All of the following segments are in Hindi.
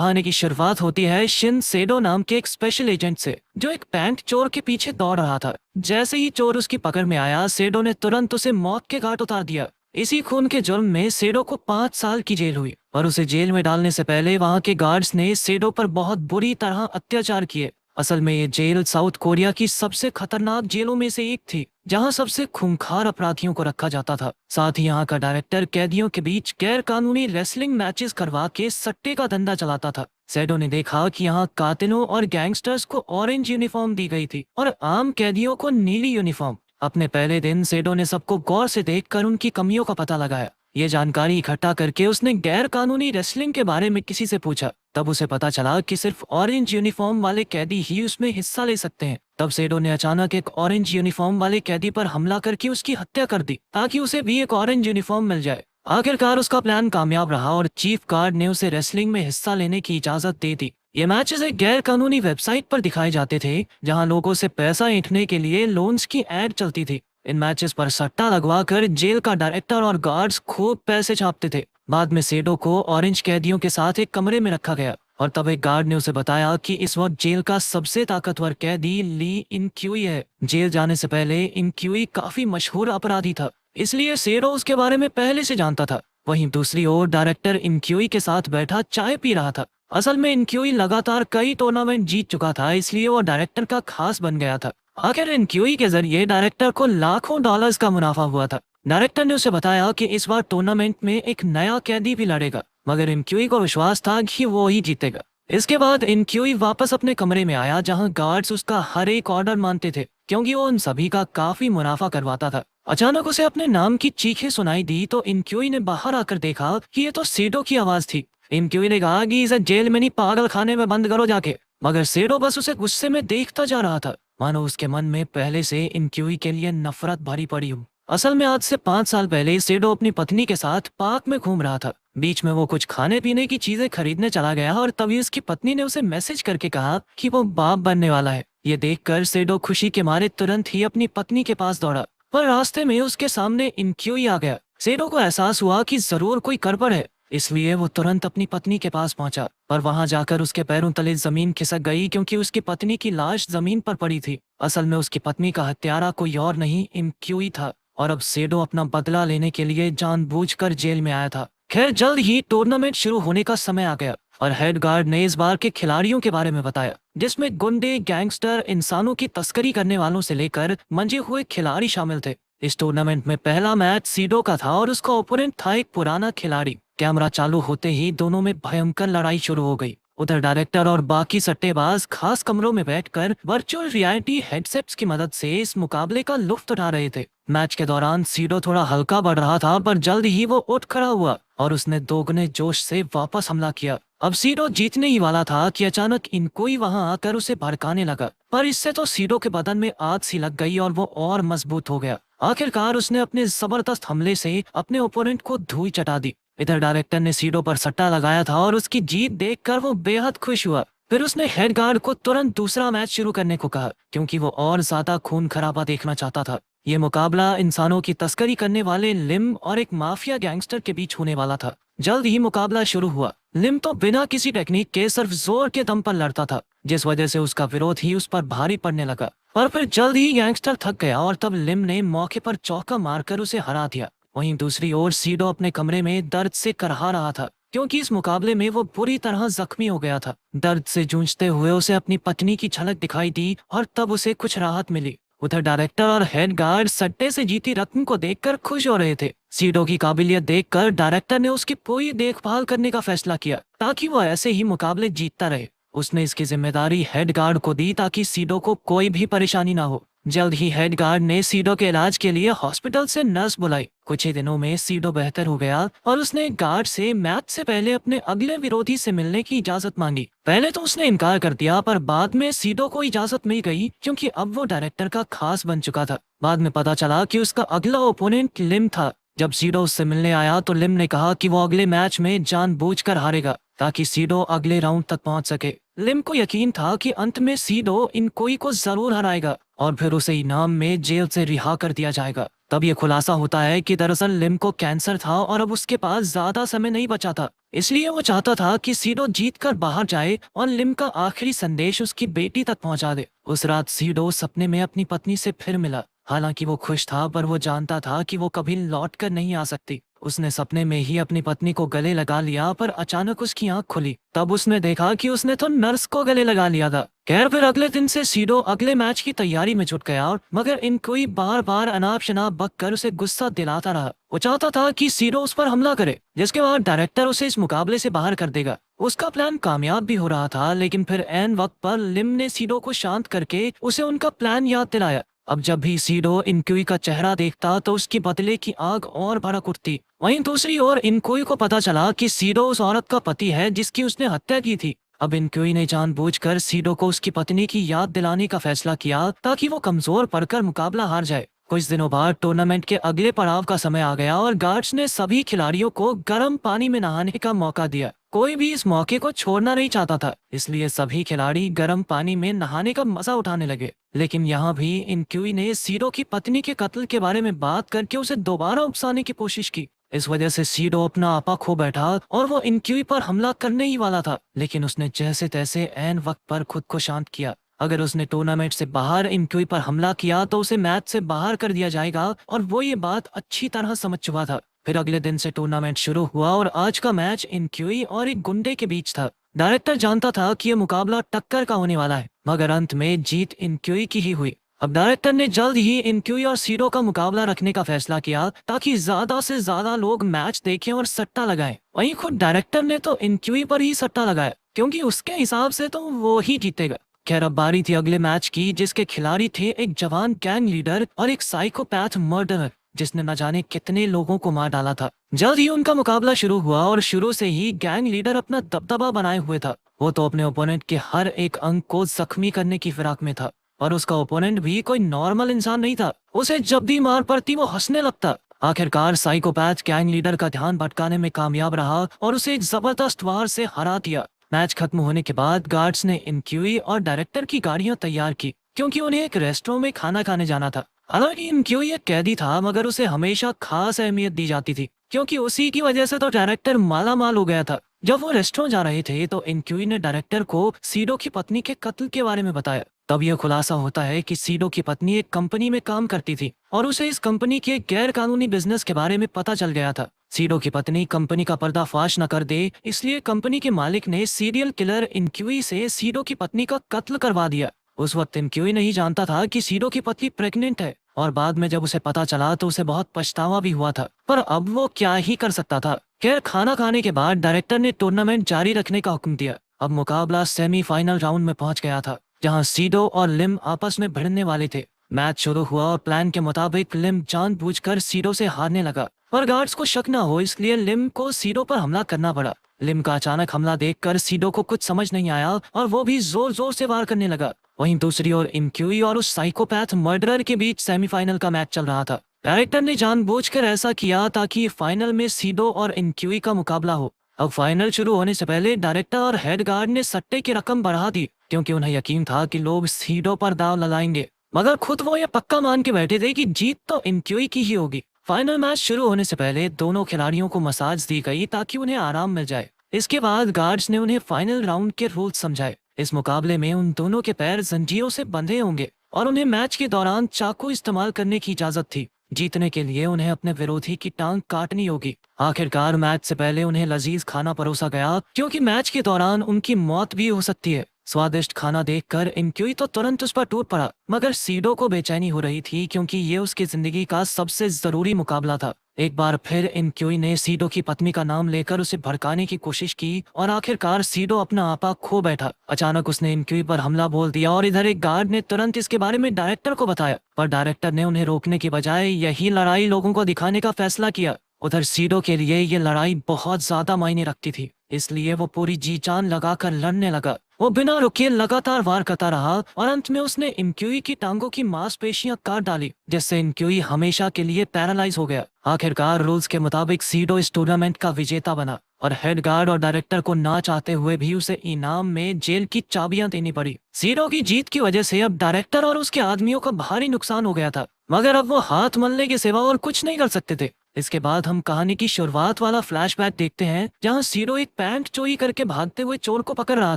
कहानी की शुरुआत होती है शिन सेडो नाम के एक स्पेशल एजेंट से, जो एक बैंक चोर के पीछे दौड़ रहा था। जैसे ही चोर उसकी पकड़ में आया, सेडो ने तुरंत उसे मौत के घाट उतार दिया। इसी खून के जुर्म में सेडो को 5 साल की जेल हुई और उसे जेल में डालने से पहले वहां के गार्ड्स ने सेडो पर बहुत बुरी तरह अत्याचार किए। असल में ये जेल साउथ कोरिया की सबसे खतरनाक जेलों में से एक थी, जहां सबसे खूंखार अपराधियों को रखा जाता था। साथ ही यहाँ का डायरेक्टर कैदियों के बीच गैर कानूनी रेसलिंग मैचेस करवा के सट्टे का धंधा चलाता था। सेडो ने देखा कि यहाँ कातिलों और गैंगस्टर्स को ऑरेंज यूनिफॉर्म दी गई थी और आम कैदियों को नीली यूनिफॉर्म। अपने पहले दिन सेडो ने सबको गौर से देखकर उनकी कमियों का पता लगाया। ये जानकारी इकट्ठा करके उसने गैर कानूनी रेसलिंग के बारे में किसी से पूछा। तब उसे पता चला कि सिर्फ ऑरेंज यूनिफॉर्म वाले कैदी ही उसमें हिस्सा ले सकते हैं। तब सेडो ने अचानक एक ऑरेंज यूनिफॉर्म वाले कैदी पर हमला करके उसकी हत्या कर दी, ताकि उसे भी एक ऑरेंज यूनिफॉर्म मिल जाए। आखिरकार उसका प्लान कामयाब रहा और चीफ गार्ड ने उसे रेसलिंग में हिस्सा लेने की इजाजत दे दी। ये मैचेस एक गैर कानूनी वेबसाइट पर दिखाए जाते थे, जहां लोगों से पैसा ऐंठने के लिए लोन्स की एड चलती थी। इन मैचेस पर सट्टा लगवा कर जेल का डायरेक्टर और गार्ड्स खूब पैसे छापते थे। बाद में सेडो को ऑरेंज कैदियों के साथ एक कमरे में रखा गया और तब एक गार्ड ने उसे बताया कि इस वक्त जेल का सबसे ताकतवर कैदी ली इनक्यूई है। जेल जाने से पहले इनक्यूई काफी मशहूर अपराधी था, इसलिए सेडो उसके बारे में पहले से जानता था। वहीं दूसरी ओर डायरेक्टर इनक्यूई के साथ बैठा चाय पी रहा था। असल में इनक्यूई लगातार कई टूर्नामेंट जीत चुका था, इसलिए वो डायरेक्टर का खास बन गया था। आखिर इनक्यूई के जरिए डायरेक्टर को लाखों डॉलर्स का मुनाफा हुआ था। डायरेक्टर ने उसे बताया कि इस बार टूर्नामेंट में एक नया कैदी भी लड़ेगा, मगर इनक्यूई को विश्वास था कि वो ही जीतेगा। इसके बाद इनक्यूई वापस अपने कमरे में आया, जहां गार्ड्स उसका हर एक ऑर्डर मानते थे, क्योंकि वो उन सभी का काफी मुनाफा करवाता था। अचानक उसे अपने नाम की चीखें सुनाई दी तो इनक्यूई ने बाहर आकर देखा कि ये तो सेडो की आवाज थी। इनक्यूई ने कहा कि इसे जेल में नहीं, पागल खाने में बंद करो जाके। मगर सेडो बस उसे गुस्से में देखता जा रहा था, मानो उसके मन में पहले से इनक्यूई के लिए नफरत भरी पड़ी हो। असल में आज से 5 साल पहले सेडो अपनी पत्नी के साथ पार्क में घूम रहा था। बीच में वो कुछ खाने पीने की चीजें खरीदने चला गया और तभी उसकी पत्नी ने उसे मैसेज करके कहा कि वो बाप बनने वाला है। ये देखकर सेडो खुशी के मारे तुरंत ही अपनी पत्नी के पास दौड़ा, पर रास्ते में उसके सामने इनक्यूई आ गया। सेडो को एहसास हुआ कि जरूर कोई गड़बड़ है, इसलिए वो तुरंत अपनी पत्नी के पास पहुंचा, पर वहां जाकर उसके पैरों तले जमीन खिसक गई, क्योंकि उसकी पत्नी की लाश जमीन पर पड़ी थी। असल में उसकी पत्नी का हत्यारा कोई और नहीं, इनक्यूई था, और अब सेडो अपना बदला लेने के लिए जानबूझकर जेल में आया था। खैर, जल्द ही टूर्नामेंट शुरू होने का समय आ गया और हेड गार्ड ने इस बार के खिलाड़ियों के बारे में बताया, जिसमें गुंडे, गैंगस्टर, इंसानों की तस्करी करने वालों से लेकर मंजे हुए खिलाड़ी शामिल थे। इस टूर्नामेंट में पहला मैच सीडो का था और उसका ओपोनेंट था एक पुराना खिलाड़ी। कैमरा चालू होते ही दोनों में भयंकर लड़ाई शुरू हो गई। उधर डायरेक्टर और बाकी सट्टेबाज खास कमरों में बैठकर वर्चुअल रियलिटी हेडसेट्स की मदद से इस मुकाबले का लुत्फ उठा रहे थे। मैच के दौरान सीडो थोड़ा हल्का बढ़ रहा था, पर जल्द ही वो उठ खड़ा हुआ और उसने दोगुने जोश से वापस हमला किया। अब सीडो जीतने ही वाला था कि अचानक इनकोई वहां आकर उसे भड़काने लगा, पर इससे तो सीडो के बदन में आग सी लग गई और वो और मजबूत हो गया। आखिरकार उसने अपने जबरदस्त हमले से अपने ओपोनेंट को धूल चटा दी। इधर डायरेक्टर ने सीडो पर सट्टा लगाया था और उसकी जीत देखकर वो बेहद खुश हुआ। फिर उसने हेड गार्ड को तुरंत दूसरा मैच शुरू करने को कहा, क्योंकि वो और ज्यादा खून खराबा देखना चाहता था। ये मुकाबला इंसानों की तस्करी करने वाले लिम और एक माफिया गैंगस्टर के बीच होने वाला था। जल्द ही मुकाबला शुरू हुआ। लिम तो बिना किसी टेक्निक के सिर्फ जोर के दम पर लड़ता था, जिस वजह से उसका विरोध ही उस पर भारी पड़ने लगा। पर फिर जल्द ही गैंगस्टर थक गया और तब लिम ने मौके पर चौका मारकर उसे हरा दिया। वहीं दूसरी ओर सीडो अपने कमरे में दर्द से करहा रहा था, क्योंकि इस मुकाबले में वो बुरी तरह जख्मी हो गया था। दर्द से जूझते हुए उसे अपनी पत्नी की झलक दिखाई दी और तब उसे कुछ राहत मिली। उधर डायरेक्टर और हेड गार्ड सट्टे से जीती रकम को देखकर खुश हो रहे थे। सीडो की काबिलियत देखकर डायरेक्टर ने उसकी पूरी देखभाल करने का फैसला किया, ताकि वो ऐसे ही मुकाबले जीतता रहे। उसने इसकी जिम्मेदारी हेड गार्ड को दी, ताकि सीडो को कोई भी परेशानी ना हो। जल्द ही हेड गार्ड ने सीडो के इलाज के लिए हॉस्पिटल से नर्स बुलाई। कुछ ही दिनों में सीडो बेहतर हो गया और उसने गार्ड से मैच से पहले अपने अगले विरोधी से मिलने की इजाजत मांगी। पहले तो उसने इनकार कर दिया, पर बाद में सीडो को इजाजत मिल गई, क्योंकि अब वो डायरेक्टर का खास बन चुका था। बाद में पता चला कि उसका अगला ओपोनेंट लिम था। जब सीडो उससे मिलने आया तो लिम ने कहा कि वो अगले मैच में जानबूझकर हारेगा, ताकि सीडो अगले राउंड तक पहुंच सके। लिम को यकीन था कि अंत में सीडो इनकोई को जरूर हराएगा और फिर उसे इनाम में जेल से रिहा कर दिया जाएगा। तब ये खुलासा होता है कि दरअसल लिम को कैंसर था और अब उसके पास ज्यादा समय नहीं बचा था। इसलिए वो चाहता था कि सीडो जीत कर बाहर जाए और लिम का आखिरी संदेश उसकी बेटी तक पहुंचा दे। उस रात सीडो सपने में अपनी पत्नी से फिर मिला। हालांकि वो खुश था, पर वो जानता था कि वो कभी लौट कर नहीं आ सकती। उसने सपने में ही अपनी पत्नी को गले लगा लिया, पर अचानक उसकी आंख खुली। तब उसने देखा कि उसने तो नर्स को गले लगा लिया था। खैर, फिर अगले दिन से सीडो अगले मैच की तैयारी में जुट गया, मगर इनकोई बार बार अनाप शनाप बक कर उसे गुस्सा दिलाता रहा। वो चाहता था कि सीडो उस पर हमला करे, जिसके बाद डायरेक्टर उसे इस मुकाबले से बाहर कर देगा। उसका प्लान कामयाब भी हो रहा था, लेकिन फिर ऐन वक्त पर लिम ने सीडो को शांत करके उसे उनका प्लान याद दिलाया। अब जब भी सीडो इनक्यूई का चेहरा देखता तो उसकी बदले की आग और भड़क उठती। वहीं दूसरी ओर इनक्यूई को पता चला कि सीडो उस औरत का पति है जिसकी उसने हत्या की थी। अब इनक्यूई ने जानबूझकर सीडो को उसकी पत्नी की याद दिलाने का फैसला किया ताकि वो कमजोर पड़कर मुकाबला हार जाए। कुछ दिनों बाद टूर्नामेंट के अगले पड़ाव का समय आ गया और गार्ड्स ने सभी खिलाड़ियों को गर्म पानी में नहाने का मौका दिया। कोई भी इस मौके को छोड़ना नहीं चाहता था, इसलिए सभी खिलाड़ी गर्म पानी में नहाने का मजा उठाने लगे। लेकिन यहाँ भी इनक्यूई ने सीडो की पत्नी के कत्ल के बारे में बात करके उसे दोबारा उकसाने की कोशिश की। इस वजह से सीडो अपना आपा खो बैठा और वो इनक्यूई पर हमला करने ही वाला था, लेकिन उसने जैसे तैसे ऐन वक्त पर खुद को शांत किया। अगर उसने टूर्नामेंट से बाहर इनक्यूई पर हमला किया तो उसे मैच से बाहर कर दिया जाएगा, और वो ये बात अच्छी तरह समझ चुका था। फिर अगले दिन से टूर्नामेंट शुरू हुआ और आज का मैच इनक्यूई और एक गुंडे के बीच था। डायरेक्टर जानता था कि यह मुकाबला टक्कर का होने वाला है, मगर अंत में जीत इनक्यूई की ही हुई। अब डायरेक्टर ने जल्द ही इनक्यूई और सीडो का मुकाबला रखने का फैसला किया ताकि ज्यादा से ज्यादा लोग मैच देखें और सट्टा लगाएं। वहीं खुद डायरेक्टर ने तो इनक्यूई पर ही सट्टा लगाया, क्योंकि उसके हिसाब से तो वो ही जीतेगा। खैर, अब बारी थी अगले मैच की, जिसके खिलाड़ी थे एक जवान गैंग लीडर और एक साइकोपैथ मर्डरर जिसने न जाने कितने लोगों को मार डाला था। जल्द ही उनका मुकाबला शुरू हुआ और शुरू से ही गैंग लीडर अपना दबदबा बनाए हुए था। वो तो अपने ओपोनेंट के हर एक अंग को जख्मी करने की फिराक में था, और उसका ओपोनेंट भी कोई नॉर्मल इंसान नहीं था। उसे जब भी मार पड़ती वो हंसने लगता। आखिरकार साइकोपैथ गैंग लीडर का ध्यान भटकाने में कामयाब रहा और उसे एक जबरदस्त वार से हरा दिया। मैच खत्म होने के बाद गार्ड्स ने इनक्यूई और डायरेक्टर की गाड़ियां तैयार की, क्योंकि उन्हें एक रेस्टोरेंट में खाना खाने जाना था। हालांकि इनक्यूई एक कैदी था, मगर उसे हमेशा खास अहमियत दी जाती थी, क्योंकि उसी की वजह से तो डायरेक्टर माला माल हो गया था। जब वो रेस्टोरेंट जा रहे थे तो इनक्यूई ने डायरेक्टर को सीडो की पत्नी के कत्ल के बारे में बताया। तब यह खुलासा होता है कि सीडो की पत्नी एक कंपनी में काम करती थी और उसे इस कंपनी के गैर कानूनी बिजनेस के बारे में पता चल गया था। सीडो की पत्नी कंपनी का पर्दाफाश न कर दे, इसलिए कंपनी के मालिक ने सीरियल किलर इनक्यूई से सीडो की पत्नी का कत्ल करवा दिया। उस वक्त इनक्यूई नहीं जानता था कि सीडो की पत्नी प्रेग्नेंट है, और बाद में जब उसे पता चला तो उसे बहुत पछतावा भी हुआ था, पर अब वो क्या ही कर सकता था। खैर, खाना खाने के बाद डायरेक्टर ने टूर्नामेंट जारी रखने का हुक्म दिया। अब मुकाबला सेमीफाइनल राउंड में पहुंच गया था, जहां सीडो और लिम आपस में भिड़ने वाले थे। मैच शुरू हुआ और प्लान के मुताबिक लिम जानबूझकर सीडो से हारने लगा, पर गार्ड्स को शक न हो इसलिए लिम को सीडो पर हमला करना पड़ा। लिम का अचानक हमला देखकर सीडो को कुछ समझ नहीं आया और वो भी जोर जोर से वार करने लगा। वहीं दूसरी ओर इनक्यूई और उस साइकोपैथ मर्डरर के बीच सेमीफाइनल का मैच चल रहा था। डायरेक्टर ने जानबूझकर ऐसा किया ताकि फाइनल में सीडो और इनक्यूई का मुकाबला हो। अब फाइनल शुरू होने से पहले डायरेक्टर और हेड गार्ड ने सट्टे की रकम बढ़ा दी, क्योंकि उन्हें यकीन था कि लोग सीडो पर दाव लगाएंगे, मगर खुद वो ये पक्का मान के बैठे थे कि जीत तो इनक्यूई की ही होगी। फाइनल मैच शुरू होने से पहले दोनों खिलाड़ियों को मसाज दी गई ताकि उन्हें आराम मिल जाए। इसके बाद गार्ड्स ने उन्हें फाइनल राउंड के रूल्स समझाए। इस मुकाबले में उन दोनों के पैर जंजीरों से बंधे होंगे और उन्हें मैच के दौरान चाकू इस्तेमाल करने की इजाजत थी। जीतने के लिए उन्हें अपने विरोधी की टांग काटनी होगी। आखिरकार मैच से पहले उन्हें लजीज खाना परोसा गया, क्योंकि मैच के दौरान उनकी मौत भी हो सकती है। स्वादिष्ट खाना देखकर इनक्यूई तो तुरंत उस पर टूट पड़ा, मगर सीडो को बेचैनी हो रही थी, क्योंकि ये उसकी जिंदगी का सबसे जरूरी मुकाबला था। एक बार फिर इनक्यूई ने सीडो की पत्नी का नाम लेकर उसे भड़काने की कोशिश की और आखिरकार सीडो अपना आपा खो बैठा। अचानक उसने इनक्यूई पर हमला बोल दिया और इधर एक गार्ड ने तुरंत इसके बारे में डायरेक्टर को बताया, पर डायरेक्टर ने उन्हें रोकने की बजाय यही लड़ाई लोगों को दिखाने का फैसला किया। उधर सीडो के लिए ये लड़ाई बहुत ज्यादा मायने रखती थी, इसलिए वो पूरी जी जान लगाकर लड़ने लगा। वो बिना रुके लगातार वार करता रहा और अंत में उसने इनक्यूई की टांगों की मांसपेशियां काट डाली, जिससे इनक्यूई हमेशा के लिए पैरालाइज हो गया। आखिरकार रूल्स के मुताबिक सीडो इस टूर्नामेंट का विजेता बना और हेड गार्ड और डायरेक्टर को ना चाहते हुए भी उसे इनाम में जेल की चाबियां देनी पड़ी। सीडो की जीत की वजह से अब डायरेक्टर और उसके आदमियों का भारी नुकसान हो गया था, मगर अब वो हाथ मलने के सिवा और कुछ नहीं कर सकते थे। इसके बाद हम कहानी की शुरुआत वाला फ्लैशबैक देखते हैं, जहां सीडो एक पैंट चोरी करके भागते हुए चोर को पकड़ रहा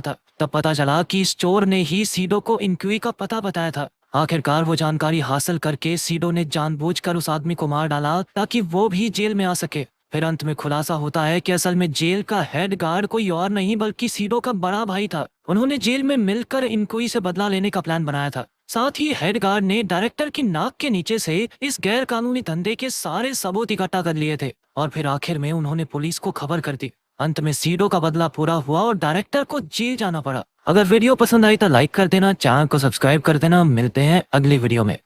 था। तब पता चला कि इस चोर ने ही सीडो को इनक्वी का पता बताया था। आखिरकार वो जानकारी हासिल करके सीडो ने जानबूझकर उस आदमी को मार डाला ताकि वो भी जेल में आ सके। फिर अंत में खुलासा होता है कि असल में जेल का हेड गार्ड कोई और नहीं बल्कि सीडो का बड़ा भाई था। उन्होंने जेल में मिलकर इनक्वी से बदला लेने का प्लान बनाया था। साथ ही हेड गार्ड ने डायरेक्टर की नाक के नीचे से इस गैर कानूनी धंधे के सारे सबूत इकट्ठा कर लिए थे और फिर आखिर में उन्होंने पुलिस को खबर कर दी। अंत में सीडो का बदला पूरा हुआ और डायरेक्टर को जेल जाना पड़ा। अगर वीडियो पसंद आई तो लाइक कर देना, चैनल को सब्सक्राइब कर देना। मिलते हैं अगली वीडियो में।